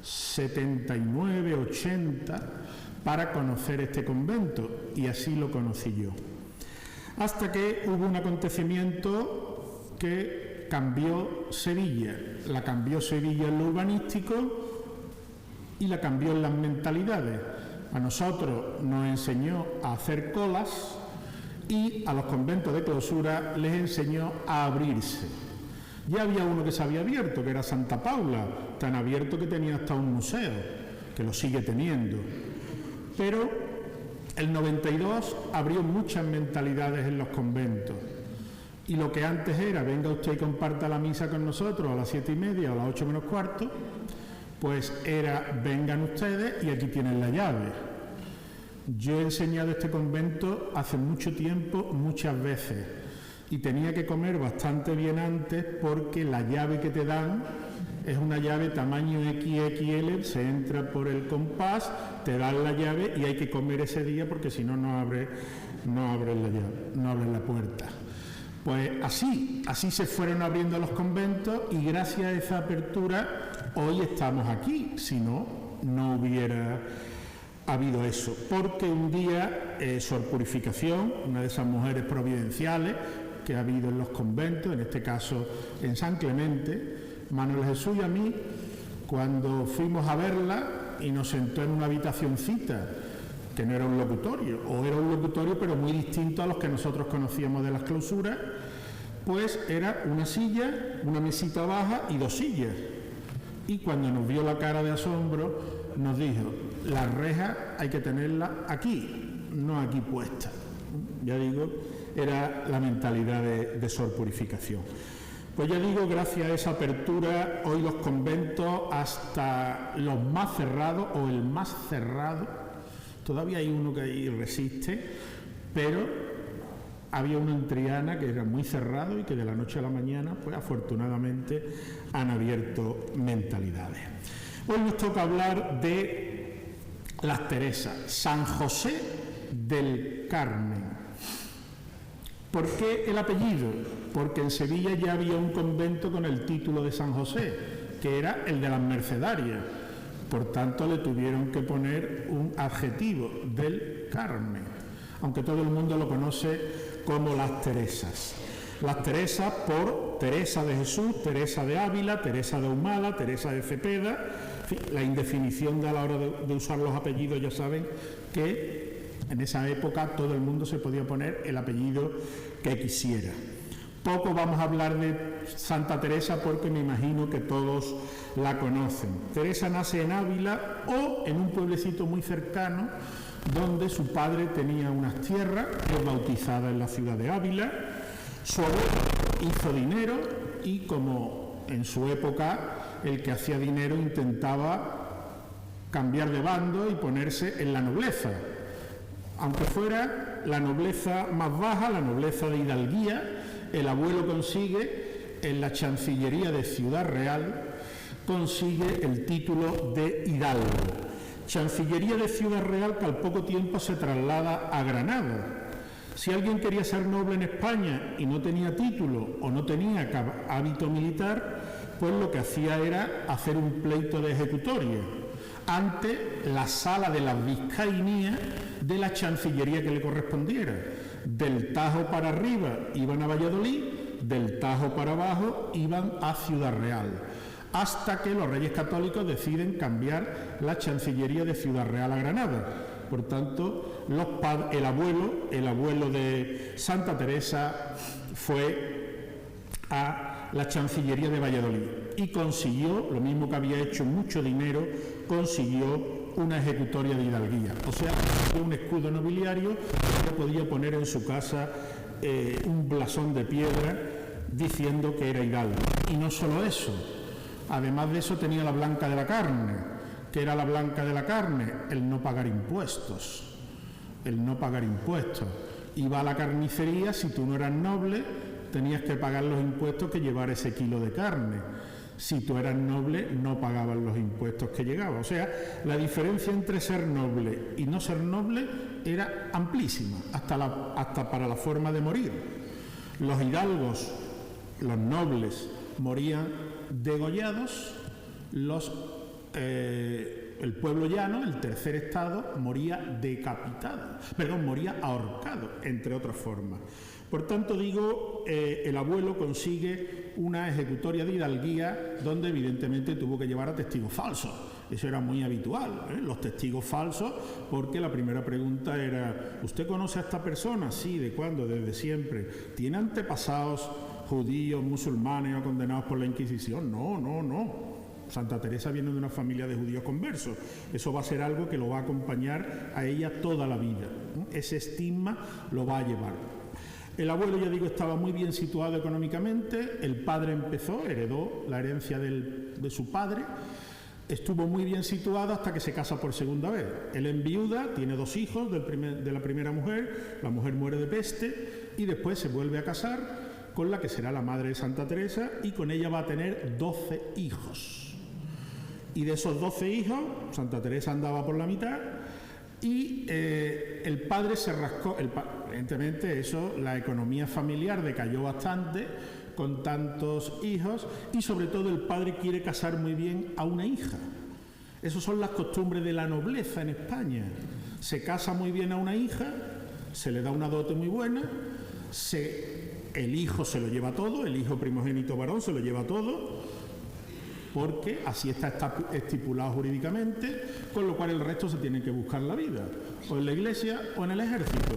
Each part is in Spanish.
79, 80 para conocer este convento, y así lo conocí yo. Hasta que hubo un acontecimiento que cambió Sevilla. La cambió Sevilla en lo urbanístico y la cambió en las mentalidades. A nosotros nos enseñó a hacer colas y a los conventos de clausura les enseñó a abrirse. Ya había uno que se había abierto, que era Santa Paula, tan abierto que tenía hasta un museo, que lo sigue teniendo. Pero el 92 abrió muchas mentalidades en los conventos. Y lo que antes era, venga usted y comparta la misa con nosotros a las 7:30 o a las 8 menos cuarto, pues era, vengan ustedes y aquí tienen la llave. Yo he enseñado este convento hace mucho tiempo, muchas veces, y tenía que comer bastante bien antes porque la llave que te dan es una llave tamaño XXL, se entra por el compás, te dan la llave y hay que comer ese día porque si no, no abres la llave, no abres la puerta. Pues así se fueron abriendo los conventos y gracias a esa apertura hoy estamos aquí, si no, no hubiera habido eso. Porque un día Sor Purificación, una de esas mujeres providenciales que ha habido en los conventos, en este caso en San Clemente, Manuel Jesús y a mí, cuando fuimos a verla y nos sentó en una habitacioncita, que no era un locutorio, o era un locutorio pero muy distinto a los que nosotros conocíamos de las clausuras, pues era una silla, una mesita baja y 2 sillas. Y cuando nos vio la cara de asombro, nos dijo, las rejas hay que tenerlas aquí, no aquí puestas. Ya digo, era la mentalidad de Sor Purificación. Pues ya digo, gracias a esa apertura, hoy los conventos, hasta los más cerrados o el más cerrado, todavía hay uno que ahí resiste, pero había uno en Triana que era muy cerrado y que de la noche a la mañana, pues afortunadamente, han abierto mentalidades. Hoy nos toca hablar de las Teresas, San José del Carmen. ¿Por qué el apellido? Porque en Sevilla ya había un convento con el título de San José, que era el de las Mercedarias. Por tanto, le tuvieron que poner un adjetivo, del Carmen, aunque todo el mundo lo conoce como las Teresas. Las Teresas por Teresa de Jesús, Teresa de Ávila, Teresa de Ahumada, Teresa de Cepeda. En fin, la indefinición de a la hora de usar los apellidos, ya saben que en esa época todo el mundo se podía poner el apellido que quisiera. Poco vamos a hablar de Santa Teresa porque me imagino que todos la conocen. Teresa nace en Ávila o en un pueblecito muy cercano donde su padre tenía unas tierras, es bautizada en la ciudad de Ávila. Su abuelo hizo dinero y como en su época el que hacía dinero intentaba cambiar de bando y ponerse en la nobleza, aunque fuera la nobleza más baja, la nobleza de hidalguía. El abuelo consigue, en la Chancillería de Ciudad Real, consigue el título de hidalgo. Chancillería de Ciudad Real que al poco tiempo se traslada a Granada. Si alguien quería ser noble en España y no tenía título o no tenía hábito militar, pues lo que hacía era hacer un pleito de ejecutoria ante la sala de las vizcaínías de la Chancillería que le correspondiera. Del Tajo para arriba iban a Valladolid, del Tajo para abajo iban a Ciudad Real, hasta que los Reyes Católicos deciden cambiar la Chancillería de Ciudad Real a Granada. Por tanto, el abuelo de Santa Teresa fue a la Chancillería de Valladolid y consiguió, lo mismo que había hecho mucho dinero, consiguió una ejecutoria de hidalguía, o sea, un escudo nobiliario que podía poner en su casa un blasón de piedra diciendo que era hidalgo. Y no solo eso, además de eso tenía la blanca de la carne. ¿Qué era la blanca de la carne? El no pagar impuestos. El no pagar impuestos. Iba a la carnicería, si tú no eras noble, tenías que pagar los impuestos que llevara ese kilo de carne. Si tú eras noble, no pagabas los impuestos que llegaban. O sea, la diferencia entre ser noble y no ser noble era amplísima, hasta para la forma de morir. Los hidalgos, los nobles, morían degollados, los el pueblo llano, el tercer estado, moría moría ahorcado, entre otras formas. Por tanto, digo, el abuelo consigue una ejecutoria de hidalguía donde evidentemente tuvo que llevar a testigos falsos. Eso era muy habitual, los testigos falsos, porque la primera pregunta era: ¿usted conoce a esta persona? Sí, ¿de cuándo? Desde siempre. ¿Tiene antepasados judíos, musulmanes o condenados por la Inquisición? No. Santa Teresa viene de una familia de judíos conversos. Eso va a ser algo que lo va a acompañar a ella toda la vida. Ese estigma lo va a llevar. El abuelo, ya digo, estaba muy bien situado económicamente. El padre heredó la herencia de su padre. Estuvo muy bien situado hasta que se casa por segunda vez. Él enviuda, tiene 2 hijos de la primera mujer, la mujer muere de peste y después se vuelve a casar con la que será la madre de Santa Teresa, y con ella va a tener 12 hijos. Y de esos 12 hijos, Santa Teresa andaba por la mitad y el padre se rascó. Evidentemente la economía familiar decayó bastante con tantos hijos, y sobre todo el padre quiere casar muy bien a una hija. Esas son las costumbres de la nobleza en España. Se casa muy bien a una hija, se le da una dote muy buena, el hijo se lo lleva todo, el hijo primogénito varón se lo lleva todo, porque así está estipulado jurídicamente, con lo cual el resto se tiene que buscar la vida, o en la iglesia o en el ejército.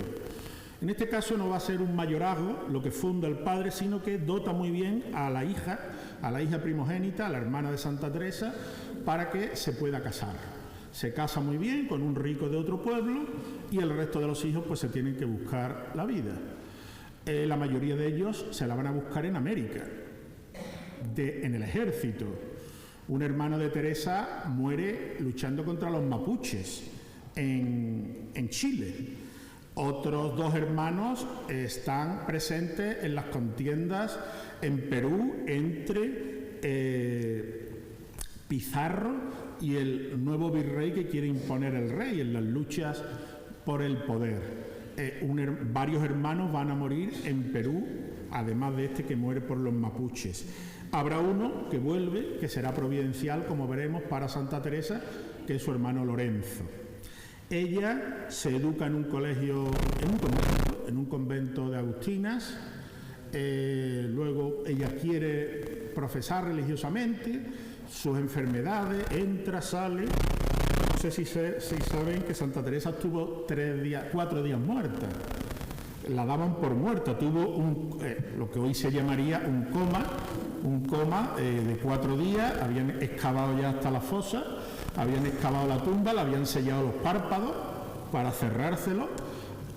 En este caso no va a ser un mayorazgo lo que funda el padre, sino que dota muy bien a la hija primogénita, a la hermana de Santa Teresa, para que se pueda casar. Se casa muy bien con un rico de otro pueblo, y el resto de los hijos pues se tienen que buscar la vida. La mayoría de ellos se la van a buscar en América, en el ejército. Un hermano de Teresa muere luchando contra los mapuches en Chile. Otros 2 hermanos están presentes en las contiendas en Perú entre Pizarro y el nuevo virrey que quiere imponer el rey, en las luchas por el poder. Varios hermanos van a morir en Perú, además de este que muere por los mapuches. Habrá uno que vuelve, que será providencial, como veremos, para Santa Teresa, que es su hermano Lorenzo. Ella se educa en un colegio, en un convento de agustinas. Luego ella quiere profesar religiosamente sus enfermedades, entra, sale. No sé si saben que Santa Teresa estuvo 4 días muerta. La daban por muerta. Tuvo lo que hoy se llamaría un coma de 4 días. Habían excavado ya hasta la fosa, habían excavado la tumba, le habían sellado los párpados para cerrárselo,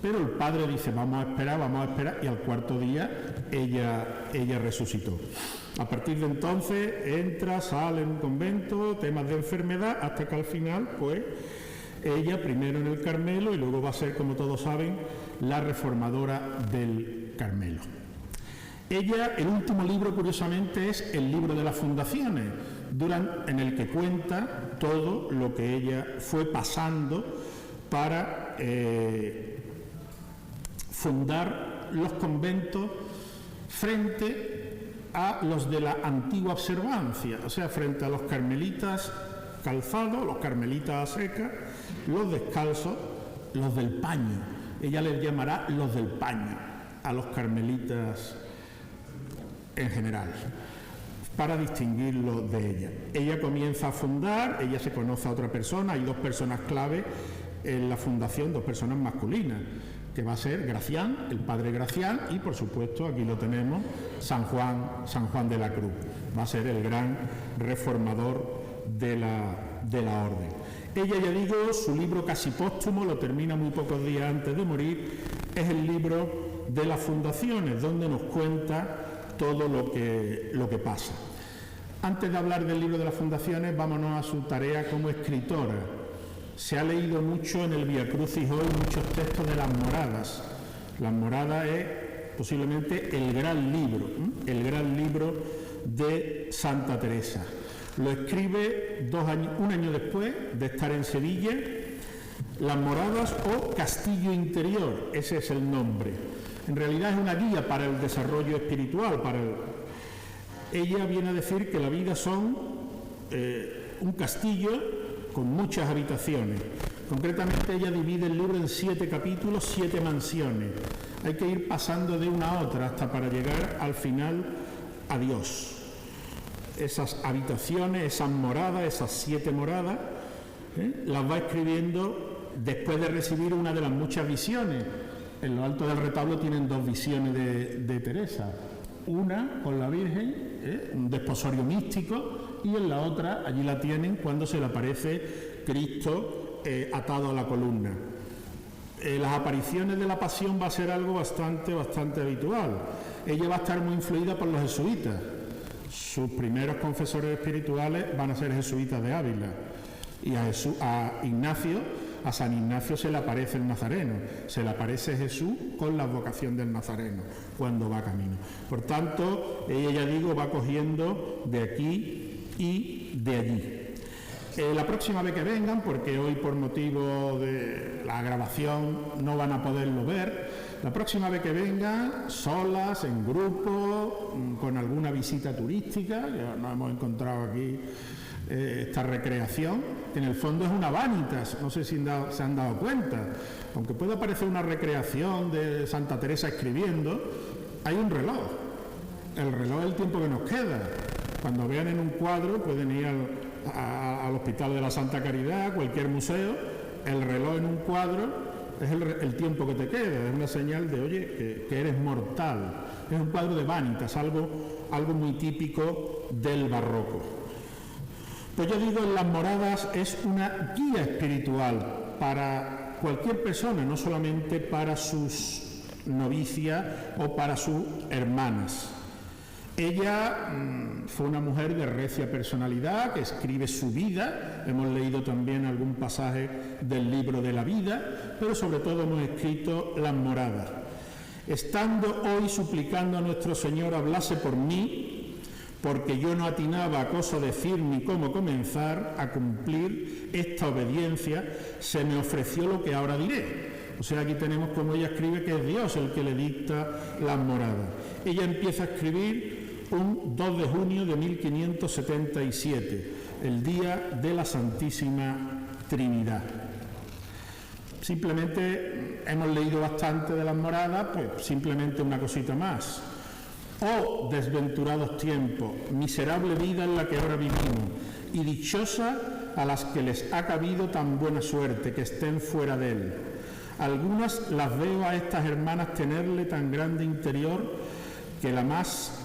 pero el padre dice: vamos a esperar, y al 4.º día ella resucitó. A partir de entonces entra, sale en un convento, temas de enfermedad, hasta que al final, pues, ella primero en el Carmelo y luego va a ser, como todos saben, la reformadora del Carmelo. Ella, el último libro, curiosamente, es el libro de las fundaciones, en el que cuenta todo lo que ella fue pasando para fundar los conventos frente a los de la antigua observancia, o sea, frente a los carmelitas calzados, los carmelitas a seca, los descalzos, los del paño. Ella les llamará los del paño a los carmelitas en general, para distinguirlos de ella. Ella comienza a fundar, ella se conoce a otra persona, hay 2 personas clave en la fundación, 2 personas masculinas, que va a ser Gracián, el padre Gracián, y por supuesto, aquí lo tenemos, San Juan de la Cruz. Va a ser el gran reformador de la orden. Ella, ya digo, su libro casi póstumo, lo termina muy pocos días antes de morir, es el libro de las fundaciones, donde nos cuenta todo lo que pasa. Antes de hablar del libro de las fundaciones, vámonos a su tarea como escritora. Se ha leído mucho en el Via Crucis hoy muchos textos de las Moradas. Las Moradas es posiblemente el gran libro de Santa Teresa. Lo escribe un año después de estar en Sevilla. Las Moradas o Castillo Interior, ese es el nombre. En realidad es una guía para el desarrollo espiritual. Ella viene a decir que la vida son un castillo con muchas habitaciones. Concretamente ella divide el libro en 7 capítulos, 7 mansiones. Hay que ir pasando de una a otra hasta para llegar al final a Dios. Esas habitaciones, esas moradas, esas 7 moradas, las va escribiendo después de recibir una de las muchas visiones. En lo alto del retablo tienen 2 visiones de Teresa. Una con la Virgen, un desposorio místico, y en la otra, allí la tienen, cuando se le aparece Cristo atado a la columna. Las apariciones de la Pasión va a ser algo bastante habitual. Ella va a estar muy influida por los jesuitas. Sus primeros confesores espirituales van a ser jesuitas de Ávila. Y a San Ignacio se le aparece el Nazareno, se le aparece Jesús con la vocación del Nazareno cuando va camino. Por tanto, ella, ya digo, va cogiendo de aquí y de allí. La próxima vez que vengan, porque hoy por motivo de la grabación no van a poderlo ver, la próxima vez que vengan, solas, en grupo, con alguna visita turística, que nos hemos encontrado aquí esta recreación, que en el fondo es una vanitas, no sé si se han dado cuenta, aunque pueda parecer una recreación de Santa Teresa escribiendo, hay un reloj, el reloj es el tiempo que nos queda. Cuando vean en un cuadro pueden ir al Hospital de la Santa Caridad, cualquier museo, el reloj en un cuadro es el tiempo que te queda, es una señal de, oye, que eres mortal. Es un cuadro de vanitas, algo muy típico del barroco. Pues yo digo, en las moradas es una guía espiritual para cualquier persona, no solamente para sus novicias o para sus hermanas. Ella fue una mujer de recia personalidad que escribe su vida. Hemos leído también algún pasaje del libro de la vida, pero sobre todo hemos escrito las moradas. Estando hoy suplicando a nuestro Señor hablase por mí, porque yo no atinaba a cosa decir ni cómo comenzar a cumplir esta obediencia, se me ofreció lo que ahora diré. O sea, aquí tenemos como ella escribe que es Dios el que le dicta las moradas. Ella empieza a escribir un 2 de junio de 1577, el día de la Santísima Trinidad. Simplemente hemos leído bastante de las moradas, pues simplemente una cosita más. Oh desventurados tiempos, miserable vida en la que ahora vivimos, y dichosa a las que les ha cabido tan buena suerte que estén fuera de él. Algunas las veo a estas hermanas tenerle tan grande interior que la más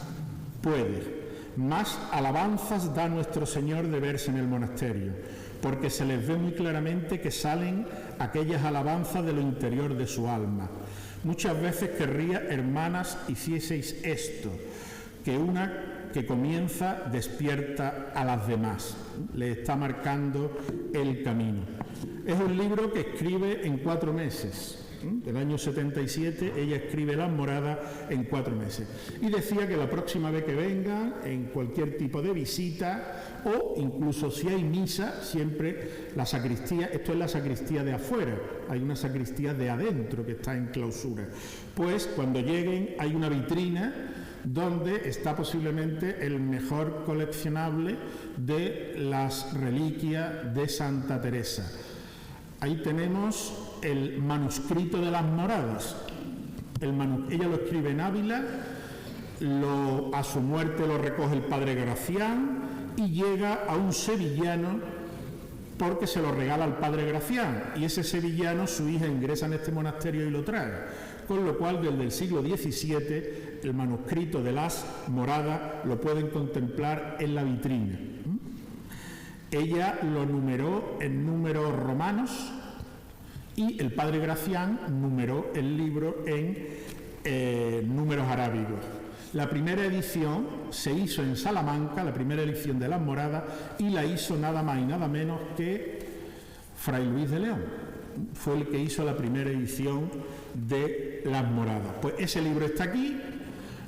puede. Más alabanzas da nuestro Señor de verse en el monasterio, porque se les ve muy claramente que salen aquellas alabanzas de lo interior de su alma. Muchas veces querría, hermanas, hicieseis esto, que una que comienza despierta a las demás, le está marcando el camino. Es un libro que escribe en 4 meses. Del año 77, ella escribe las moradas en 4 meses. Y decía que la próxima vez que venga, en cualquier tipo de visita, o incluso si hay misa, siempre la sacristía, esto es la sacristía de afuera, hay una sacristía de adentro que está en clausura. Pues cuando lleguen hay una vitrina donde está posiblemente el mejor coleccionable de las reliquias de Santa Teresa. Ahí tenemos el manuscrito de las moradas. Ella lo escribe en Ávila, a su muerte lo recoge el padre Gracián y llega a un sevillano porque se lo regala al padre Gracián, y ese sevillano, su hija, ingresa en este monasterio y lo trae, con lo cual desde el siglo XVII el manuscrito de las moradas lo pueden contemplar en la vitrina. Ella lo numeró en números romanos y el padre Gracián numeró el libro en números arábigos. La primera edición se hizo en Salamanca, la primera edición de las moradas, y la hizo nada más y nada menos que Fray Luis de León. Fue el que hizo la primera edición de las moradas. Pues ese libro está aquí,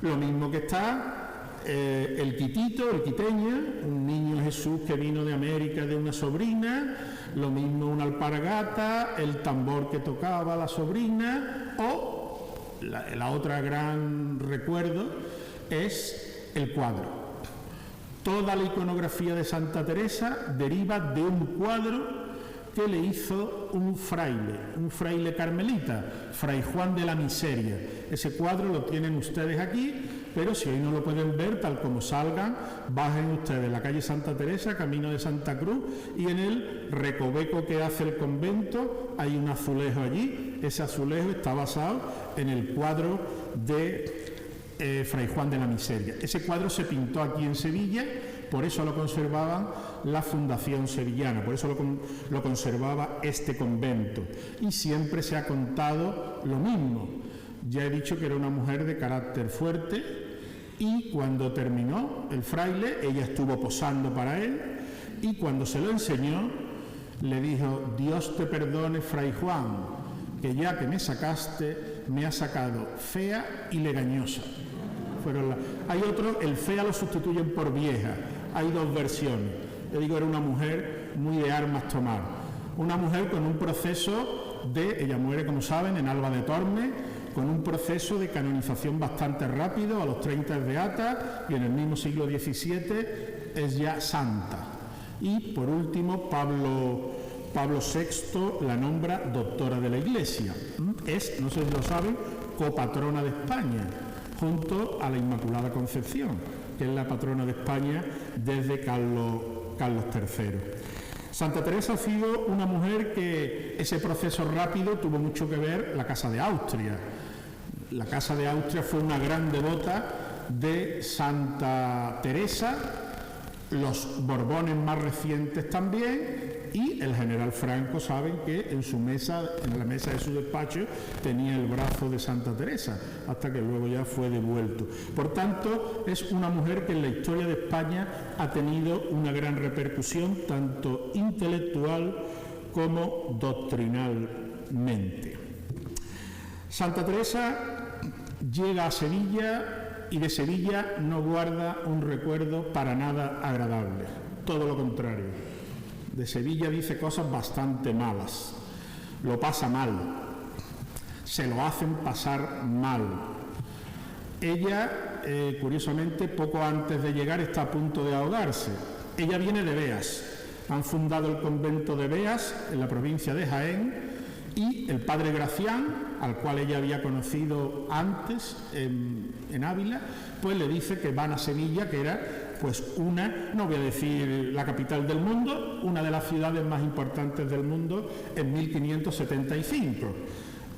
lo mismo que está el Quitito, el Quiteña, un niño Jesús que vino de América de una sobrina, lo mismo una alpargata, el tambor que tocaba la sobrina, o la otra gran recuerdo es el cuadro. Toda la iconografía de Santa Teresa deriva de un cuadro que le hizo un fraile carmelita, Fray Juan de la Miseria. Ese cuadro lo tienen ustedes aquí, pero si hoy no lo pueden ver, tal como salgan, bajen ustedes la calle Santa Teresa, camino de Santa Cruz, y en el recoveco que hace el convento hay un azulejo allí. Ese azulejo está basado en el cuadro de Fray Juan de la Miseria. Ese cuadro se pintó aquí en Sevilla, por eso lo conservaban la Fundación Sevillana, por eso lo conservaba este convento. Y siempre se ha contado lo mismo. Ya he dicho que era una mujer de carácter fuerte, y cuando terminó el fraile, ella estuvo posando para él, y cuando se lo enseñó, le dijo: Dios te perdone, Fray Juan, que ya que me sacaste, me ha sacado fea y legañosa. Hay otro, el fea lo sustituyen por vieja. Hay dos versiones. Yo digo, era una mujer muy de armas tomar. Una mujer con un proceso ella muere, como saben, en Alba de Tormes, con un proceso de canonización bastante rápido. A los 30 es beata, y en el mismo siglo XVII es ya santa. Y por último, Pablo VI la nombra doctora de la Iglesia. Es, no sé si lo saben, copatrona de España, junto a la Inmaculada Concepción, que es la patrona de España desde Carlos III. Santa Teresa ha sido una mujer que ese proceso rápido tuvo mucho que ver la Casa de Austria. La Casa de Austria fue una gran devota de Santa Teresa, los Borbones más recientes también, y el general Franco, saben que en su mesa, en la mesa de su despacho, tenía el brazo de Santa Teresa, hasta que luego ya fue devuelto. Por tanto, es una mujer que en la historia de España ha tenido una gran repercusión, tanto intelectual como doctrinalmente. Santa Teresa llega a Sevilla, y de Sevilla no guarda un recuerdo para nada agradable, todo lo contrario. De Sevilla dice cosas bastante malas, lo pasa mal, se lo hacen pasar mal. Ella, curiosamente, poco antes de llegar está a punto de ahogarse. Ella viene de Beas, han fundado el convento de Beas en la provincia de Jaén, y el padre Gracián, al cual ella había conocido antes en Ávila, pues le dice que van a Sevilla, que era pues no voy a decir la capital del mundo, una de las ciudades más importantes del mundo en 1575.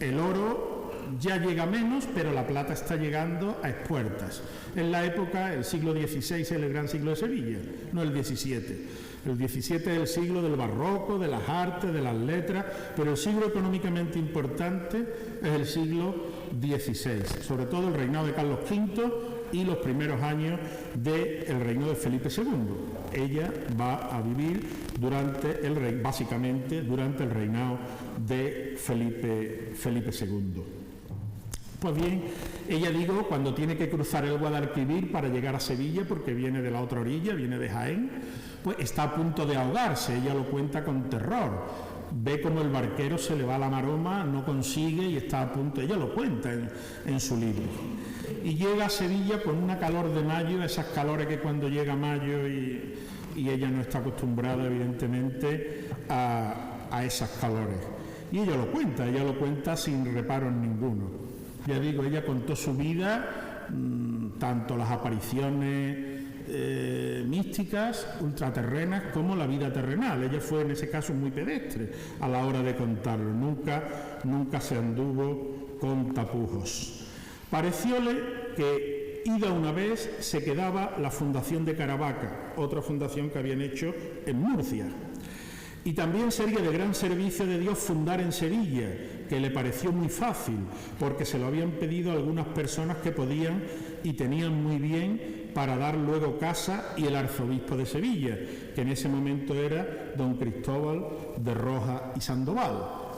El oro ya llega menos, pero la plata está llegando a expuertas. En la época, el siglo XVI es el gran siglo de Sevilla, no el XVII. El XVII es el siglo del barroco, de las artes, de las letras, pero el siglo económicamente importante es el siglo XVI, sobre todo el reinado de Carlos V y los primeros años del reinado de Felipe II. Ella va a vivir básicamente durante el reinado de Felipe II. Pues bien, ella, cuando tiene que cruzar el Guadalquivir para llegar a Sevilla, porque viene de la otra orilla, viene de Jaén, pues está a punto de ahogarse. Ella lo cuenta con terror. Ve como el barquero se le va la maroma, no consigue y está a punto. Ella lo cuenta en su libro. Y llega a Sevilla con una calor de mayo, esas calores que cuando llega mayo y ella no está acostumbrada, evidentemente, a esas calores. Y ella lo cuenta sin reparos ninguno. Ya digo, ella contó su vida, tanto las apariciones místicas, ultraterrenas, como la vida terrenal. Ella fue en ese caso muy pedestre a la hora de contarlo, nunca se anduvo con tapujos. Parecióle que, ida una vez, se quedaba la Fundación de Caravaca, otra fundación que habían hecho en Murcia. Y también sería de gran servicio de Dios fundar en Sevilla, que le pareció muy fácil, porque se lo habían pedido algunas personas que podían y tenían muy bien para dar luego casa, y el arzobispo de Sevilla, que en ese momento era don Cristóbal de Rojas y Sandoval,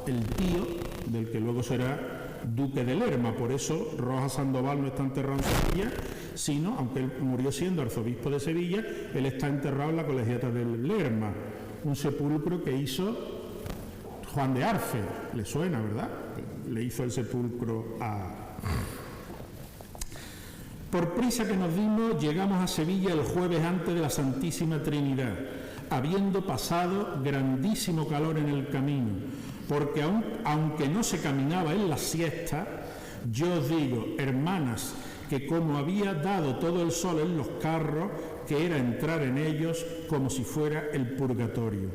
el tío del que luego será duque de Lerma. Por eso Rojas Sandoval no está enterrado en Sevilla, sino, aunque él murió siendo arzobispo de Sevilla, él está enterrado en la colegiata de Lerma, un sepulcro que hizo Juan de Arce. Le suena, ¿verdad? Le hizo el sepulcro a... Por prisa que nos dimos, llegamos a Sevilla el jueves antes de la Santísima Trinidad, habiendo pasado grandísimo calor en el camino, porque aunque no se caminaba en la siesta, yo os digo, hermanas, que como había dado todo el sol en los carros, que era entrar en ellos como si fuera el purgatorio.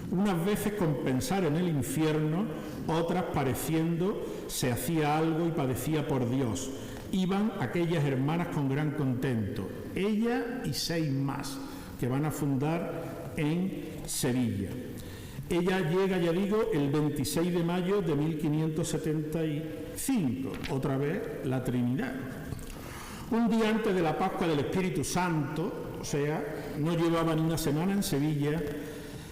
Unas veces con pensar en el infierno, otras pareciendo se hacía algo y padecía por Dios. Iban aquellas hermanas con gran contento, ella y 6 más, que van a fundar en Sevilla. Ella llega, ya digo, el 26 de mayo de 1575, otra vez la Trinidad. Un día antes de la Pascua del Espíritu Santo, o sea, no llevaba ni una semana en Sevilla,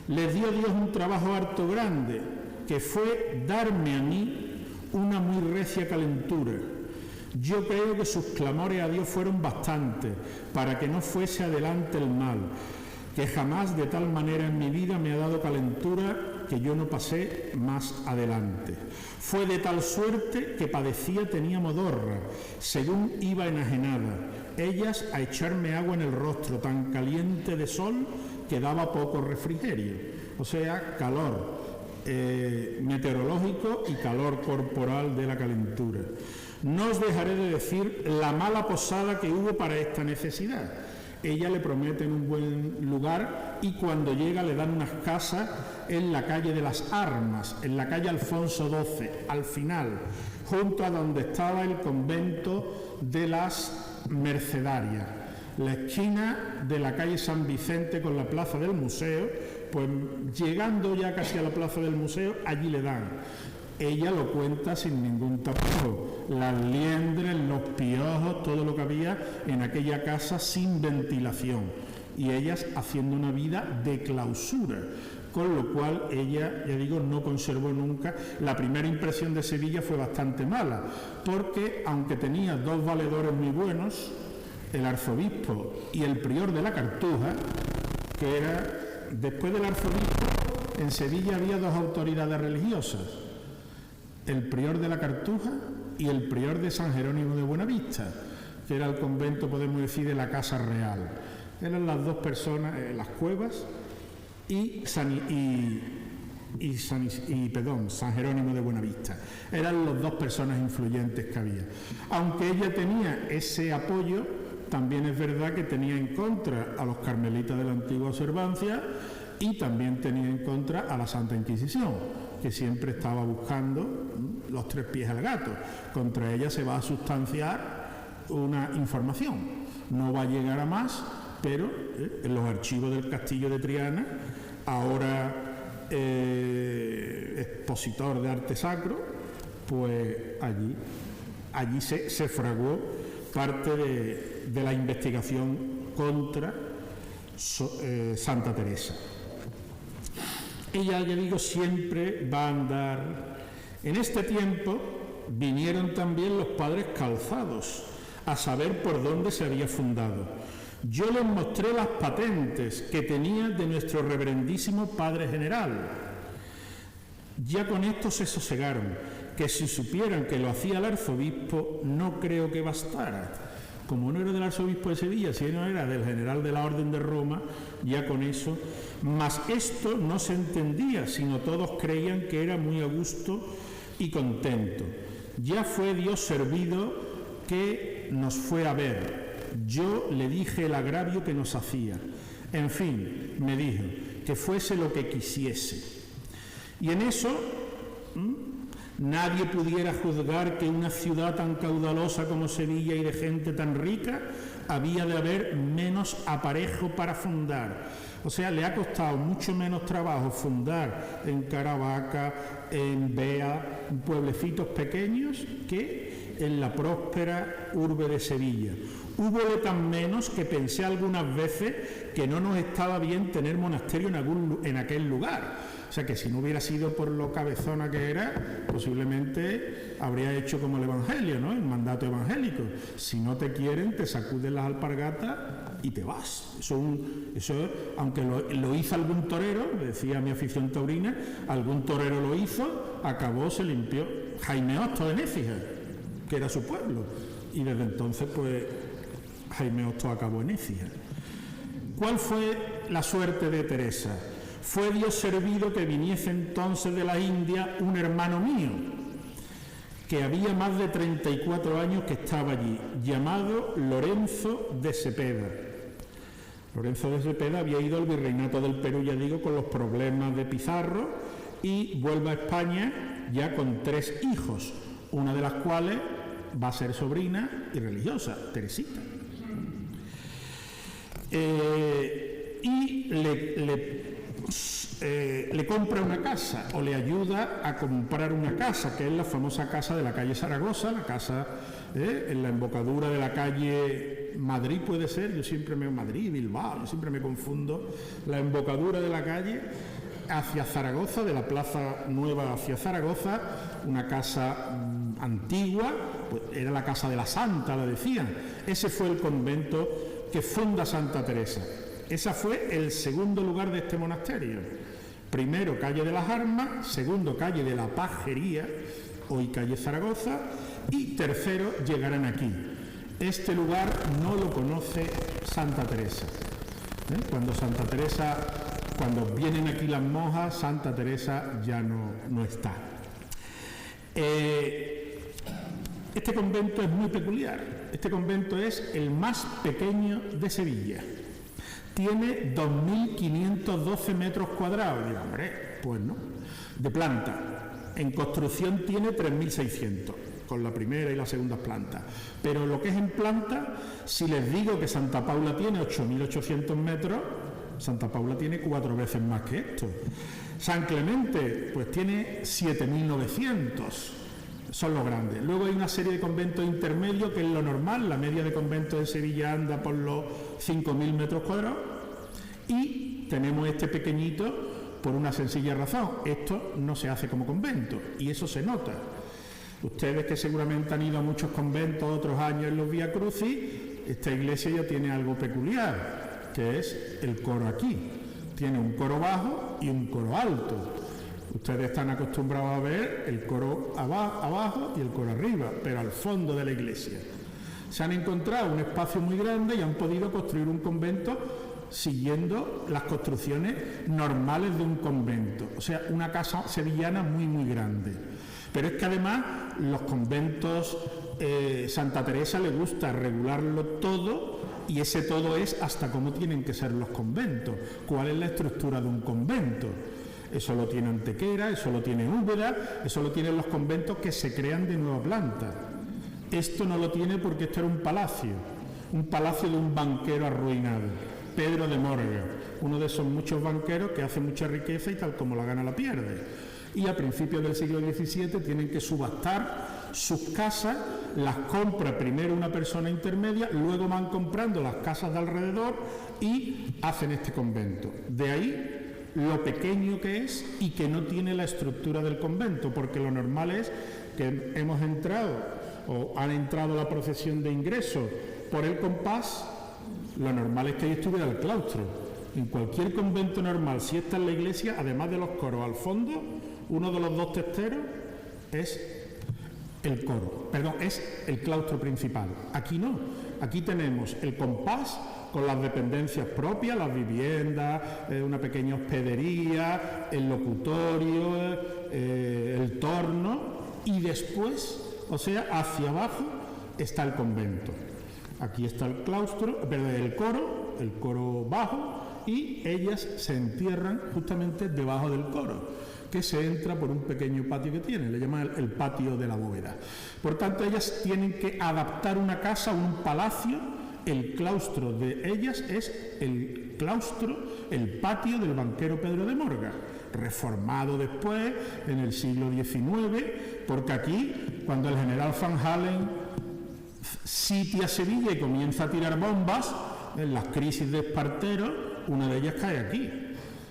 les dio Dios un trabajo harto grande, que fue darme a mí una muy recia calentura. Yo creo que sus clamores a Dios fueron bastantes para que no fuese adelante el mal, que jamás de tal manera en mi vida me ha dado calentura que yo no pasé más adelante. Fue de tal suerte que padecía, tenía modorra, según iba enajenada, ellas a echarme agua en el rostro, tan caliente de sol que daba poco refrigerio, o sea, calor meteorológico y calor corporal de la calentura. No os dejaré de decir la mala posada que hubo para esta necesidad. Ella le prometen un buen lugar y cuando llega le dan unas casas en la calle de las Armas, en la calle Alfonso XII, al final, junto a donde estaba el convento de las Mercedarias, la esquina de la calle San Vicente con la plaza del museo. Pues llegando ya casi a la plaza del museo, allí le dan. Ella lo cuenta sin ningún tapujo, las liendres, los piojos, todo lo que había en aquella casa sin ventilación, y ellas haciendo una vida de clausura, con lo cual ella, ya digo, no conservó nunca. La primera impresión de Sevilla fue bastante mala, porque aunque tenía 2 valedores muy buenos, el arzobispo y el prior de la Cartuja, que era, después del arzobispo, en Sevilla había 2 autoridades religiosas, el prior de la Cartuja y el prior de San Jerónimo de Buenavista, que era el convento, podemos decir, de la Casa Real. Eran las 2 personas, las Cuevas y San Jerónimo de Buenavista. Eran las 2 personas influyentes que había. Aunque ella tenía ese apoyo, también es verdad que tenía en contra a los carmelitas de la antigua observancia y también tenía en contra a la Santa Inquisición, que siempre estaba buscando los 3 pies al gato. Contra ella se va a sustanciar una información. No va a llegar a más, pero en los archivos del Castillo de Triana, ahora expositor de arte sacro, pues allí se fraguó parte de la investigación contra Santa Teresa. Ella, ya digo, siempre va a andar. En este tiempo vinieron también los padres calzados a saber por dónde se había fundado. Yo les mostré las patentes que tenía de nuestro reverendísimo Padre General. Ya con esto se sosegaron, que si supieran que lo hacía el arzobispo, no creo que bastara. Como no era del arzobispo de Sevilla, sino era del general de la Orden de Roma, ya con eso. Mas esto no se entendía, sino todos creían que era muy a gusto y contento. Ya fue Dios servido que nos fue a ver. Yo le dije el agravio que nos hacía. En fin, me dijo, que fuese lo que quisiese. Y en eso nadie pudiera juzgar que una ciudad tan caudalosa como Sevilla y de gente tan rica había de haber menos aparejo para fundar. O sea, le ha costado mucho menos trabajo fundar en Caravaca, en Bea, en pueblecitos pequeños, que en la próspera urbe de Sevilla. Húbole tan menos que pensé algunas veces que no nos estaba bien tener monasterio en aquel lugar. O sea, que si no hubiera sido por lo cabezona que era, posiblemente habría hecho como el Evangelio, ¿no? El mandato evangélico. Si no te quieren, te sacuden las alpargatas y te vas. Eso aunque lo hizo algún torero, decía mi afición taurina, algún torero lo hizo, acabó, se limpió. Jaime Hosto de Nécija, que era su pueblo. Y desde entonces, pues, Jaime VIII acabó en Écija. ¿Cuál fue la suerte de Teresa? Fue Dios servido que viniese entonces de la India un hermano mío, que había más de 34 años que estaba allí, llamado Lorenzo de Cepeda. Lorenzo de Cepeda había ido al virreinato del Perú, ya digo, con los problemas de Pizarro, y vuelve a España ya con 3 hijos, una de las cuales va a ser sobrina y religiosa, Teresita. Y le compra una casa, o le ayuda a comprar una casa, que es la famosa casa de la calle Zaragoza, la casa en la embocadura de la calle Madrid, puede ser, yo siempre Madrid, Bilbao, yo siempre me confundo, la embocadura de la calle hacia Zaragoza, de la Plaza Nueva hacia Zaragoza, una casa antigua, pues era la casa de la Santa, la decían. Ese fue el convento que funda Santa Teresa. Ese fue el segundo lugar de este monasterio. Primero, calle de las Armas, segundo, calle de la Pajería, hoy calle Zaragoza, y tercero, llegarán aquí. Este lugar no lo conoce Santa Teresa. Cuando vienen aquí las monjas, Santa Teresa ya no está. Este convento es muy peculiar. Este convento es el más pequeño de Sevilla. Tiene 2.512 metros cuadrados. Digo, hombre, pues no. De planta. En construcción tiene 3.600, con la primera y la segunda planta. Pero lo que es en planta, si les digo que Santa Paula tiene 8.800 metros, Santa Paula tiene 4 veces más que esto. San Clemente, pues tiene 7.900. Son los grandes. Luego hay una serie de conventos intermedios, que es lo normal. La media de conventos de Sevilla anda por los 5.000 metros cuadrados. Y tenemos este pequeñito por una sencilla razón. Esto no se hace como convento, y eso se nota. Ustedes, que seguramente han ido a muchos conventos otros años en los Vía Crucis, esta iglesia ya tiene algo peculiar, que es el coro aquí. Tiene un coro bajo y un coro alto. Ustedes están acostumbrados a ver el coro abajo y el coro arriba, pero al fondo de la iglesia. Se han encontrado un espacio muy grande y han podido construir un convento siguiendo las construcciones normales de un convento. O sea, una casa sevillana muy, muy grande. Pero es que además los conventos, Santa Teresa le gusta regularlo todo, y ese todo es hasta cómo tienen que ser los conventos, cuál es la estructura de un convento. Eso lo tiene Antequera, eso lo tiene Úbeda, eso lo tienen los conventos que se crean de nueva planta. Esto no lo tiene porque esto era un palacio de un banquero arruinado, Pedro de Morga, uno de esos muchos banqueros que hace mucha riqueza y tal como la gana la pierde. Y a principios del siglo XVII tienen que subastar sus casas, las compra primero una persona intermedia, luego van comprando las casas de alrededor y hacen este convento. De ahí lo pequeño que es y que no tiene la estructura del convento, porque lo normal es que hemos entrado o han entrado a la procesión de ingreso por el compás, lo normal es que ahí estuviera el claustro. En cualquier convento normal, si está en la iglesia, además de los coros al fondo, uno de los 2 testeros es el coro, es el claustro principal. Aquí no, aquí tenemos el compás con las dependencias propias, las viviendas, una pequeña hospedería, el locutorio, el torno, y después, o sea, hacia abajo está el convento. Aquí está el claustro, el coro bajo, y ellas se entierran justamente debajo del coro, que se entra por un pequeño patio que tiene, le llaman el patio de la bóveda. Por tanto, ellas tienen que adaptar una casa, un palacio. El claustro de ellas es el claustro, el patio del banquero Pedro de Morga, reformado después en el siglo XIX, porque aquí, cuando el general Van Halen sitia Sevilla y comienza a tirar bombas, en las crisis de Espartero, una de ellas cae aquí.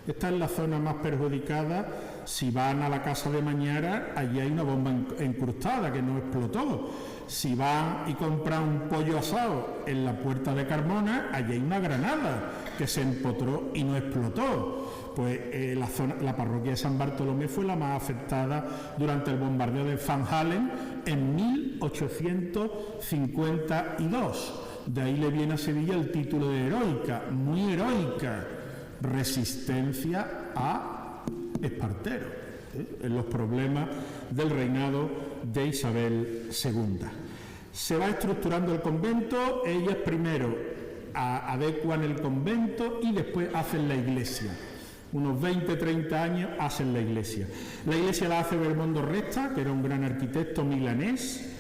Esta es la zona más perjudicada. Si van a la casa de Mañara, allí hay una bomba encrustada que no explotó. Si van y compran un pollo asado en la Puerta de Carmona, allí hay una granada que se empotró y no explotó. Pues la parroquia de San Bartolomé fue la más afectada durante el bombardeo de Van Halen en 1852. De ahí le viene a Sevilla el título de heroica, muy heroica, resistencia a Espartero, en los problemas del reinado de Isabel II. Se va estructurando el convento, ellas primero adecuan el convento y después hacen la iglesia. Unos 20-30 años hacen la iglesia. La iglesia la hace Bermondo Resta, que era un gran arquitecto milanés,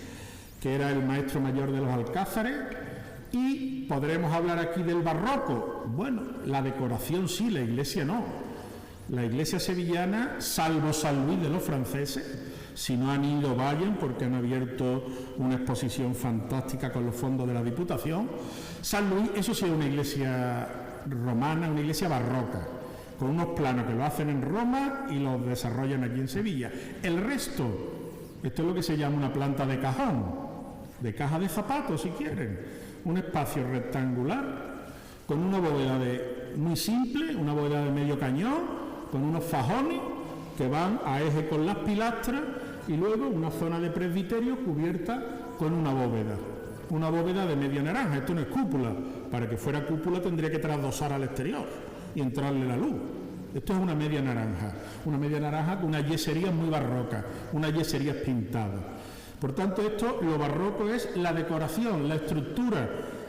que era el maestro mayor de los alcázares. Y podremos hablar aquí del barroco. Bueno, la decoración sí, la iglesia no. La iglesia sevillana, salvo San Luis de los franceses, si no han ido, vayan, porque han abierto una exposición fantástica con los fondos de la Diputación. San Luis, eso sí es una iglesia romana, una iglesia barroca, con unos planos que lo hacen en Roma y los desarrollan aquí en Sevilla. El resto, esto es lo que se llama una planta de cajón, de caja de zapatos, si quieren. Un espacio rectangular, con una bóveda muy simple, una bóveda de medio cañón, con unos fajones que van a eje con las pilastras, y luego una zona de presbiterio cubierta con una bóveda de media naranja. Esto no es cúpula, para que fuera cúpula tendría que trasdosar al exterior y entrarle la luz. Esto es una media naranja con unas yeserías muy barrocas, unas yeserías pintadas. Por tanto, esto, lo barroco es la decoración, la estructura.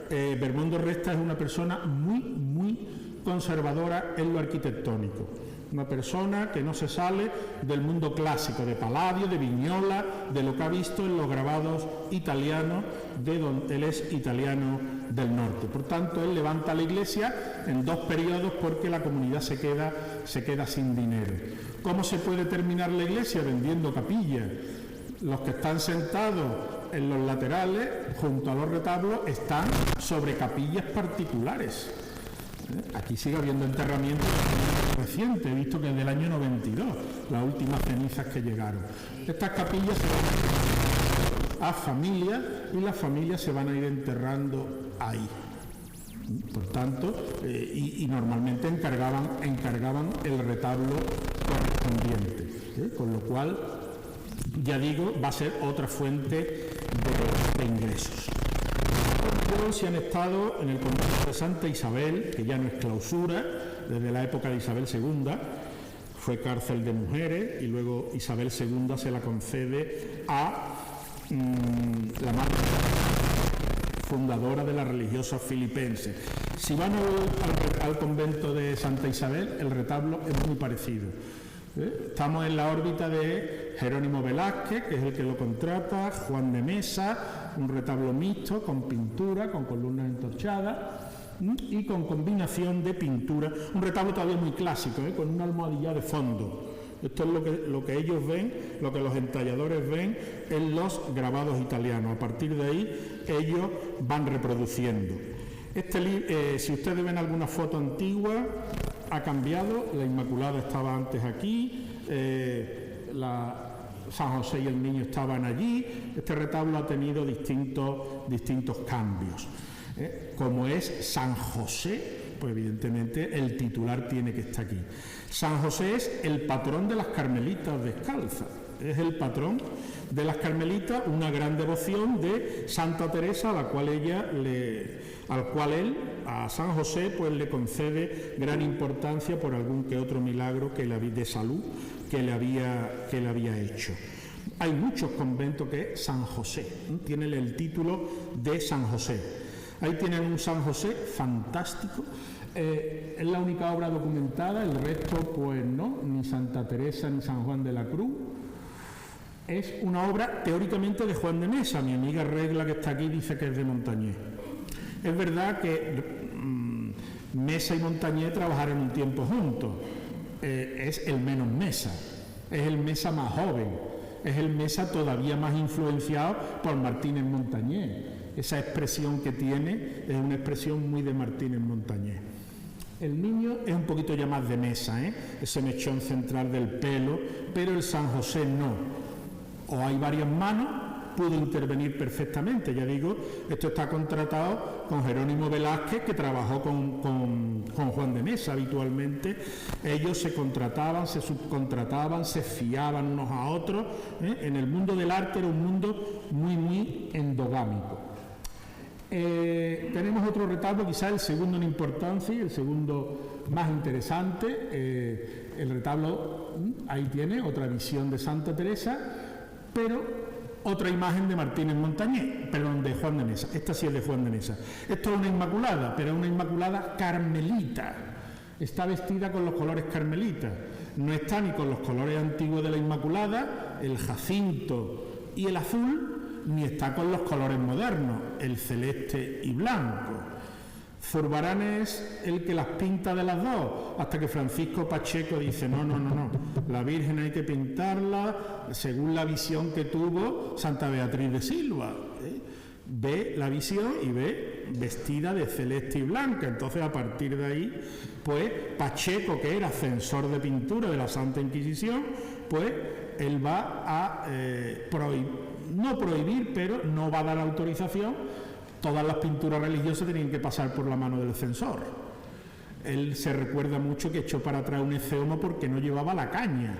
Bermondo Resta es una persona muy conservadora en lo arquitectónico. Una persona que no se sale del mundo clásico, de Palladio, de Vignola, de lo que ha visto en los grabados italianos, de donde él es italiano del norte. Por tanto, él levanta la iglesia en 2 periodos porque la comunidad se queda sin dinero. ¿Cómo se puede terminar la iglesia? Vendiendo capillas. Los que están sentados en los laterales, junto a los retablos, están sobre capillas particulares. Aquí sigue habiendo enterramientos recientes, he visto que es del año 92, las últimas cenizas que llegaron. Estas capillas se van a familias y las familias se van a ir enterrando ahí. Por tanto, y normalmente encargaban el retablo correspondiente, con lo cual, ya digo, va a ser otra fuente de ingresos. Si han estado en el convento de Santa Isabel, que ya no es clausura, desde la época de Isabel II, fue cárcel de mujeres, y luego Isabel II se la concede a la madre fundadora de las religiosas filipenses. Si van al convento de Santa Isabel, el retablo es muy parecido. Estamos en la órbita de Jerónimo Velázquez, que es el que lo contrata, Juan de Mesa, un retablo mixto con pintura, con columnas entorchadas y con combinación de pintura, un retablo todavía muy clásico, con una almohadilla de fondo. Esto es lo que ellos ven, lo que los entalladores ven en los grabados italianos. A partir de ahí ellos van reproduciendo. Si ustedes ven alguna foto antigua, ha cambiado. La Inmaculada estaba antes aquí, San José y el Niño estaban allí. Este retablo ha tenido distintos cambios. Como es San José, pues evidentemente el titular tiene que estar aquí. San José es el patrón de las carmelitas descalzas, es el patrón de las carmelitas, una gran devoción de Santa Teresa, a San José, pues le concede gran importancia por algún que otro milagro de salud que le había hecho. Hay muchos conventos que es San José, tienen el título de San José. Ahí tienen un San José fantástico. Es la única obra documentada, el resto pues no, ni Santa Teresa ni San Juan de la Cruz. Es una obra teóricamente de Juan de Mesa. Mi amiga Regla, que está aquí, dice que es de Montañés. Es verdad que Mesa y Montañés trabajaron un tiempo juntos. Es el menos Mesa, es el Mesa más joven, es el Mesa todavía más influenciado por Martínez Montañés. Esa expresión que tiene es una expresión muy de Martínez Montañés. El Niño es un poquito ya más de Mesa, ese mechón central del pelo, pero el San José no. O hay varias manos, pudo intervenir perfectamente. Ya digo, esto está contratado con Jerónimo Velázquez, que trabajó con Juan de Mesa habitualmente. Ellos se contrataban, se subcontrataban, se fiaban unos a otros. En el mundo del arte era un mundo muy endogámico. Tenemos otro retablo, quizá el segundo en importancia y el segundo más interesante. El retablo, ahí tiene otra visión de Santa Teresa, pero otra imagen de Martínez Montañés, perdón, de Juan de Mesa. Esta sí es de Juan de Mesa. Esto es una inmaculada, pero es una inmaculada carmelita. Está vestida con los colores carmelitas. No está ni con los colores antiguos de la Inmaculada, el jacinto y el azul, ni está con los colores modernos, el celeste y blanco. Zurbarán es el que las pinta de las dos, hasta que Francisco Pacheco dice, no, la Virgen hay que pintarla según la visión que tuvo Santa Beatriz de Silva. Ve la visión y ve vestida de celeste y blanca. Entonces, a partir de ahí, pues Pacheco, que era censor de pintura de la Santa Inquisición, pues él va a no prohibir, pero no va a dar autorización. Todas las pinturas religiosas tenían que pasar por la mano del censor. Él se recuerda mucho que echó para atrás un ecceomo porque no llevaba la caña.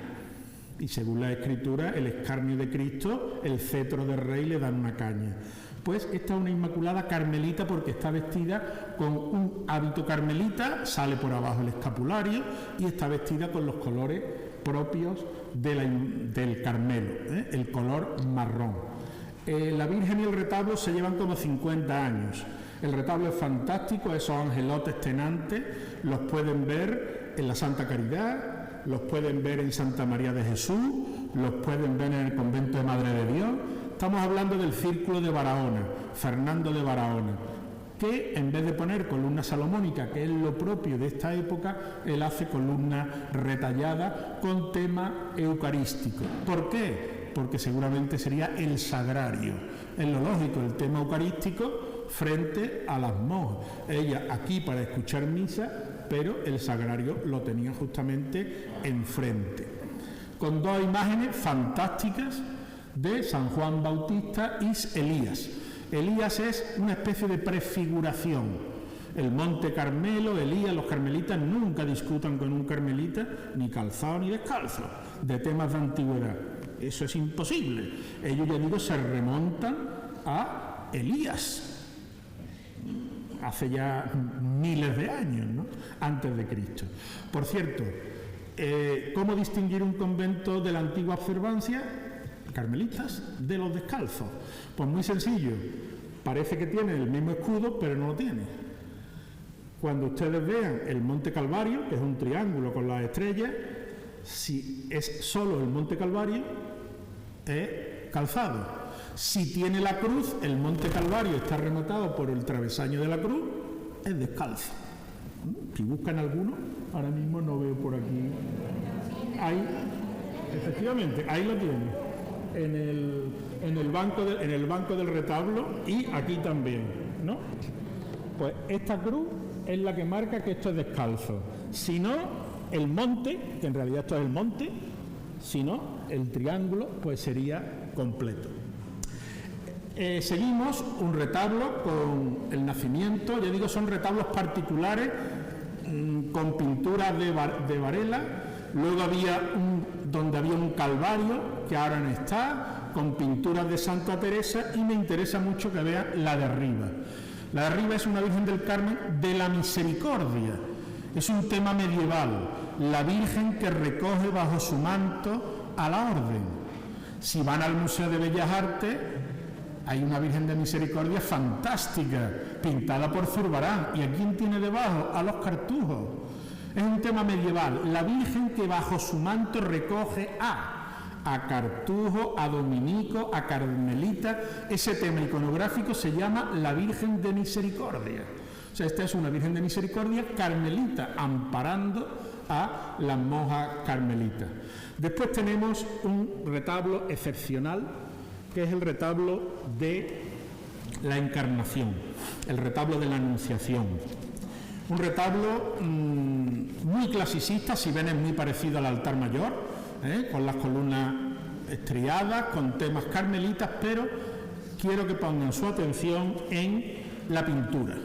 Y según la Escritura, el escarnio de Cristo, el cetro del rey, le dan una caña. Pues esta es una inmaculada carmelita porque está vestida con un hábito carmelita, sale por abajo el escapulario y está vestida con los colores propios del Carmelo, el color marrón. La Virgen y el retablo se llevan como 50 años. El retablo es fantástico, esos angelotes tenantes los pueden ver en la Santa Caridad, los pueden ver en Santa María de Jesús, los pueden ver en el convento de Madre de Dios. Estamos hablando del Círculo de Barahona, Fernando de Barahona, que en vez de poner columna salomónica, que es lo propio de esta época, él hace columna retallada con tema eucarístico. ¿Por qué? Porque seguramente sería el sagrario. Es lo lógico, el tema eucarístico frente a las monjas. Ella aquí para escuchar misa, pero el sagrario lo tenía justamente enfrente. Con dos imágenes fantásticas de San Juan Bautista y Elías. Elías es una especie de prefiguración. El Monte Carmelo, Elías, los carmelitas nunca discutan con un carmelita, ni calzado ni descalzo, de temas de antigüedad. Eso es imposible. Ellos, ya digo, se remontan a Elías, hace ya miles de años, ¿no? Antes de Cristo. Por cierto, ¿cómo distinguir un convento de la antigua observancia? Carmelitas de los descalzos. Pues muy sencillo, parece que tiene el mismo escudo, pero no lo tiene. Cuando ustedes vean el Monte Calvario, que es un triángulo con las estrellas, si es solo el Monte Calvario, es calzado. Si tiene la cruz, el Monte Calvario está rematado por el travesaño de la cruz, es descalzo. Si buscan alguno, ahora mismo no veo por aquí. Ahí, efectivamente, ahí lo tiene. En el banco del retablo y aquí también, ¿no? Pues esta cruz es la que marca que esto es descalzo. Si no, el monte, que en realidad esto es el monte, si no, el triángulo, pues sería completo. Seguimos un retablo con el nacimiento, ya digo, son retablos particulares con pinturas de Varela. Luego había donde había un calvario, que ahora no está, con pinturas de Santa Teresa, y me interesa mucho que vean la de arriba. La de arriba es una Virgen del Carmen de la Misericordia. Es un tema medieval, la Virgen que recoge bajo su manto a la orden. Si van al Museo de Bellas Artes, hay una Virgen de Misericordia fantástica, pintada por Zurbarán. ¿Y a quién tiene debajo? A los cartujos. Es un tema medieval, la Virgen que bajo su manto recoge a Cartujo, a Dominico, a Carmelita. Ese tema iconográfico se llama la Virgen de Misericordia. O sea, esta es una Virgen de Misericordia carmelita, amparando a las monjas carmelitas. Después tenemos un retablo excepcional, que es el retablo de la Encarnación, el retablo de la Anunciación. Un retablo muy clasicista, si ven es muy parecido al altar mayor, con las columnas estriadas, con temas carmelitas, pero quiero que pongan su atención en la pintura.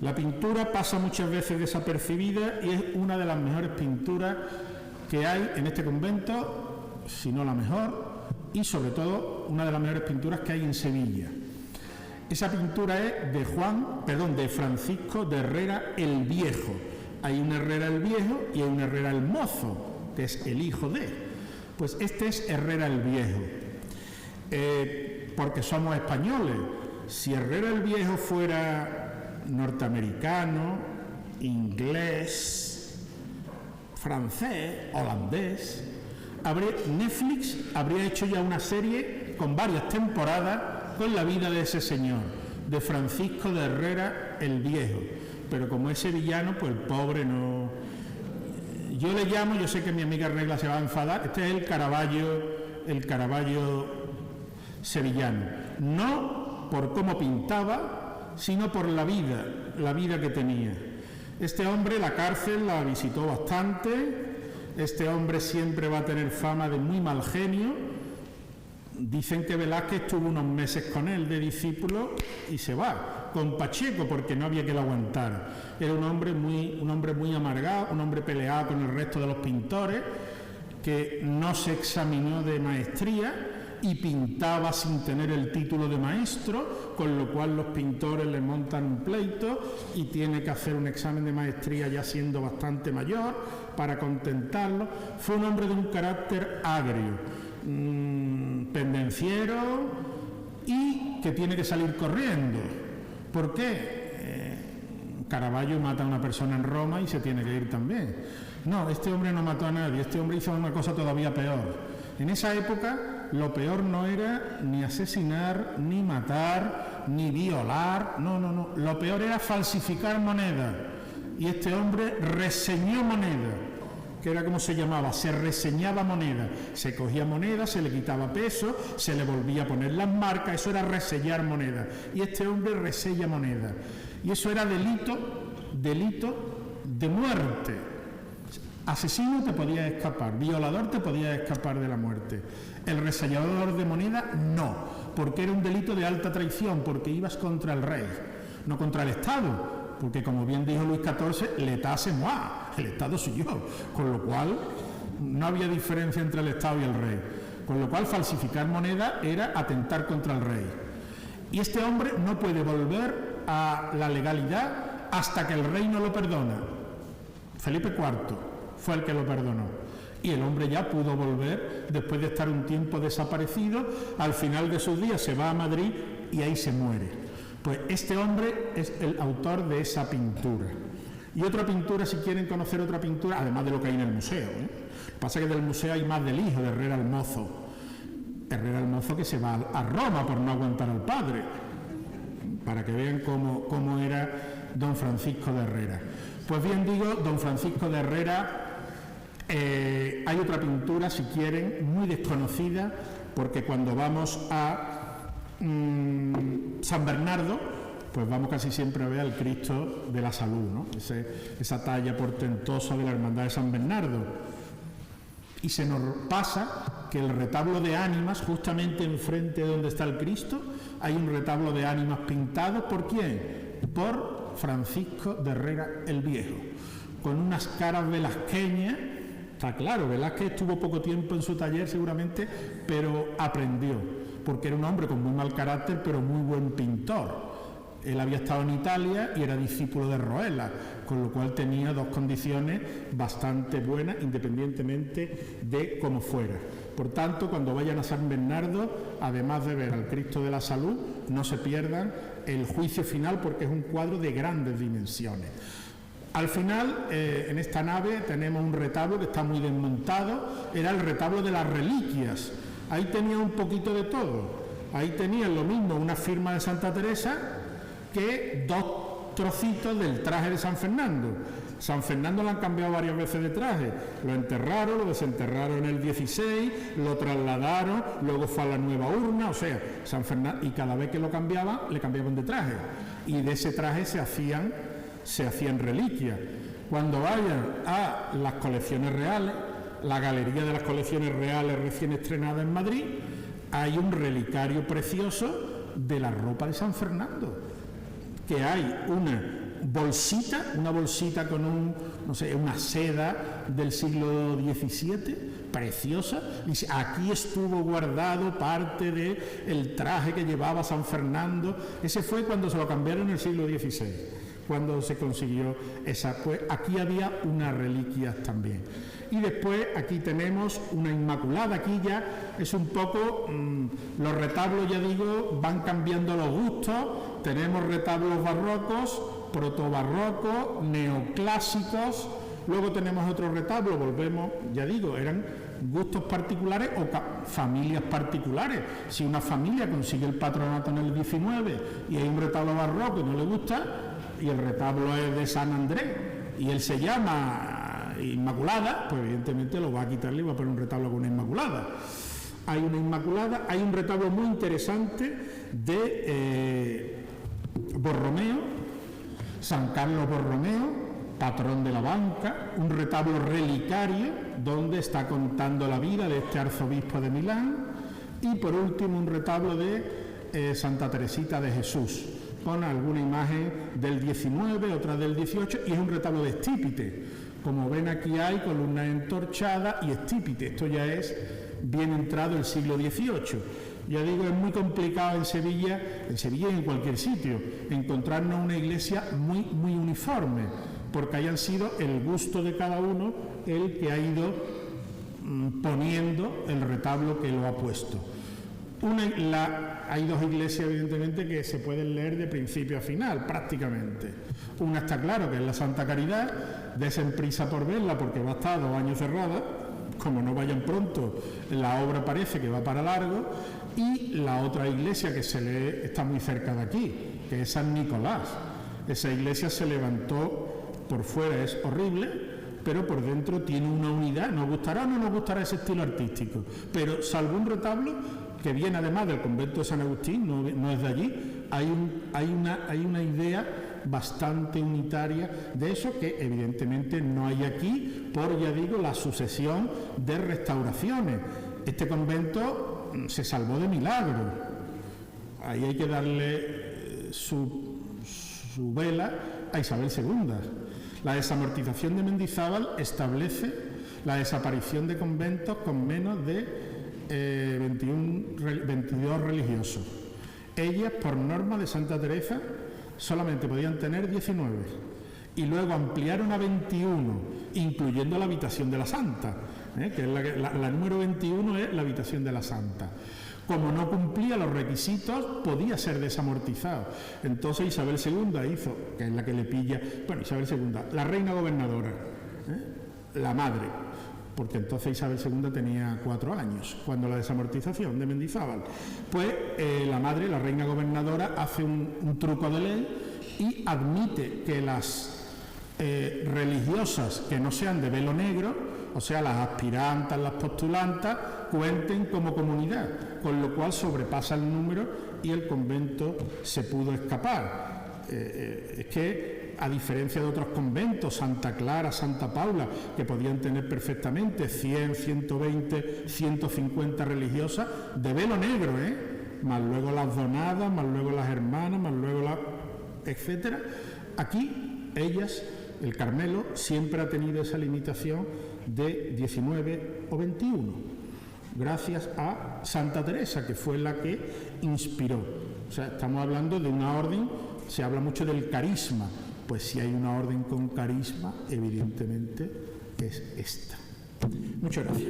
La pintura pasa muchas veces desapercibida y es una de las mejores pinturas que hay en este convento, si no la mejor, y sobre todo una de las mejores pinturas que hay en Sevilla. Esa pintura es de Francisco de Herrera el Viejo. Hay un Herrera el Viejo y hay un Herrera el Mozo, que es el hijo de. Pues este es Herrera el Viejo, porque somos españoles. Si Herrera el Viejo fuera norteamericano, inglés, francés, holandés, Netflix habría hecho ya una serie con varias temporadas con la vida de ese señor, de Francisco de Herrera el Viejo. Pero como es sevillano, pues el pobre no. Yo le llamo, yo sé que mi amiga Regla se va a enfadar, este es el Caravaggio sevillano. No por cómo pintaba, sino por la vida que tenía. Este hombre la cárcel la visitó bastante, este hombre siempre va a tener fama de muy mal genio. Dicen que Velázquez estuvo unos meses con él de discípulo y se va, con Pacheco, porque no había que lo aguantara. Era un hombre muy amargado, un hombre peleado con el resto de los pintores, que no se examinó de maestría y pintaba sin tener el título de maestro, con lo cual los pintores le montan un pleito y tiene que hacer un examen de maestría ya siendo bastante mayor para contentarlo. Fue un hombre de un carácter agrio, pendenciero y que tiene que salir corriendo. ¿Por qué? Caravaggio mata a una persona en Roma y se tiene que ir también. No, este hombre no mató a nadie, este hombre hizo una cosa todavía peor. En esa época lo peor no era ni asesinar, ni matar, ni violar, no. Lo peor era falsificar moneda. Y este hombre reseñó moneda, que era como se llamaba, se reseñaba moneda. Se cogía moneda, se le quitaba peso, se le volvía a poner las marcas, eso era resellar moneda. Y este hombre resella moneda. Y eso era delito de muerte. Asesino te podía escapar, violador te podía escapar de la muerte. El resellador de moneda no, porque era un delito de alta traición, porque ibas contra el rey, no contra el Estado, porque como bien dijo Luis XIV, l'état c'est moi, el Estado soy yo, con lo cual no había diferencia entre el Estado y el rey, con lo cual falsificar moneda era atentar contra el rey. Y este hombre no puede volver a la legalidad hasta que el rey no lo perdona. Felipe IV fue el que lo perdonó. Y el hombre ya pudo volver, después de estar un tiempo desaparecido, al final de sus días se va a Madrid y ahí se muere. Pues este hombre es el autor de esa pintura. Y otra pintura, si quieren conocer otra pintura, además de lo que hay en el museo, pasa que del museo hay más del hijo de Herrera el Mozo. Herrera el Mozo que se va a Roma por no aguantar al padre, para que vean cómo era don Francisco de Herrera. Pues bien digo, don Francisco de Herrera, hay otra pintura, si quieren, muy desconocida, porque cuando vamos a San Bernardo, pues vamos casi siempre a ver al Cristo de la Salud, ¿no? Esa talla portentosa de la Hermandad de San Bernardo. Y se nos pasa que el retablo de ánimas, justamente enfrente de donde está el Cristo, hay un retablo de ánimas pintado, ¿por quién? Por Francisco de Herrera el Viejo, con unas caras velasqueñas. Está claro, Velázquez estuvo poco tiempo en su taller seguramente, pero aprendió, porque era un hombre con muy mal carácter, pero muy buen pintor. Él había estado en Italia y era discípulo de Roella, con lo cual tenía dos condiciones bastante buenas, independientemente de cómo fuera. Por tanto, cuando vayan a San Bernardo, además de ver al Cristo de la Salud, no se pierdan el juicio final, porque es un cuadro de grandes dimensiones. Al final, en esta nave tenemos un retablo que está muy desmontado, era el retablo de las reliquias. Ahí tenía un poquito de todo. Ahí tenían lo mismo una firma de Santa Teresa que dos trocitos del traje de San Fernando. San Fernando lo han cambiado varias veces de traje. Lo enterraron, lo desenterraron en el 16, lo trasladaron, luego fue a la nueva urna, o sea, San Fernando, y cada vez que lo cambiaban, le cambiaban de traje. Y de ese traje se hacían reliquias. Cuando vayan a las colecciones reales, la galería de las colecciones reales recién estrenada en Madrid, hay un relicario precioso de la ropa de San Fernando, que hay una bolsita con una seda del siglo XVII, preciosa. Dice, aquí estuvo guardado parte del traje que llevaba San Fernando. Ese fue cuando se lo cambiaron en el siglo XVI, cuando se consiguió esa. Pues aquí había unas reliquias también. Y después aquí tenemos una Inmaculada. Aquí ya es un poco, los retablos, ya digo, van cambiando los gustos. Tenemos retablos barrocos, protobarrocos, neoclásicos. Luego tenemos otros retablos, volvemos, ya digo, eran gustos particulares o familias particulares. Si una familia consigue el patronato en el 19 y hay un retablo barroco y no le gusta, y el retablo es de San Andrés y él se llama Inmaculada, pues evidentemente lo va a quitarle y va a poner un retablo con una Inmaculada. Hay una Inmaculada, hay un retablo muy interesante de Borromeo, San Carlos Borromeo, patrón de la banca, un retablo relicario donde está contando la vida de este arzobispo de Milán, y por último un retablo de Santa Teresita de Jesús, con alguna imagen del 19, otra del 18, y es un retablo de estípite. Como ven, aquí hay columnas entorchadas y estípite. Esto ya es bien entrado el siglo XVIII. Ya digo, es muy complicado en Sevilla y en cualquier sitio, encontrarnos una iglesia muy uniforme, porque hayan sido el gusto de cada uno el que ha ido poniendo el retablo que lo ha puesto. Hay dos iglesias, evidentemente, que se pueden leer de principio a final, prácticamente. Una está claro, que es la Santa Caridad, desen prisa por verla porque va a estar 2 años cerrada, como no vayan pronto, la obra parece que va para largo, y la otra iglesia que se lee está muy cerca de aquí, que es San Nicolás. Esa iglesia se levantó, por fuera es horrible, pero por dentro tiene una unidad. Nos gustará o no nos gustará ese estilo artístico, pero salvo un retablo que viene además del convento de San Agustín, no es de allí, hay una idea bastante unitaria de eso, que evidentemente no hay aquí por, ya digo, la sucesión de restauraciones. Este convento se salvó de milagro. Ahí hay que darle su vela a Isabel II. La desamortización de Mendizábal establece la desaparición de conventos con menos de 22 religiosos. Ellas, por norma de Santa Teresa, solamente podían tener 19, y luego ampliaron a 21, incluyendo la habitación de la Santa, que es la número 21 es la habitación de la Santa. Como no cumplía los requisitos, podía ser desamortizado. Entonces Isabel II hizo, que es la que le pilla, Isabel II, la reina gobernadora, la madre, porque entonces Isabel II tenía 4 años, cuando la desamortización de Mendizábal. Pues la madre, la reina gobernadora, hace un truco de ley y admite que las religiosas que no sean de velo negro, o sea, las aspirantas, las postulantas, cuenten como comunidad, con lo cual sobrepasa el número y el convento se pudo escapar. Es que, a diferencia de otros conventos, Santa Clara, Santa Paula, que podían tener perfectamente 100, 120, 150 religiosas de velo negro, más luego las donadas, más luego las hermanas, más luego las etcétera. Aquí ellas, el Carmelo, siempre ha tenido esa limitación de 19 o 21, gracias a Santa Teresa, que fue la que inspiró. O sea, estamos hablando de una orden, se habla mucho del carisma, pues si hay una orden con carisma, evidentemente es esta. Muchas gracias.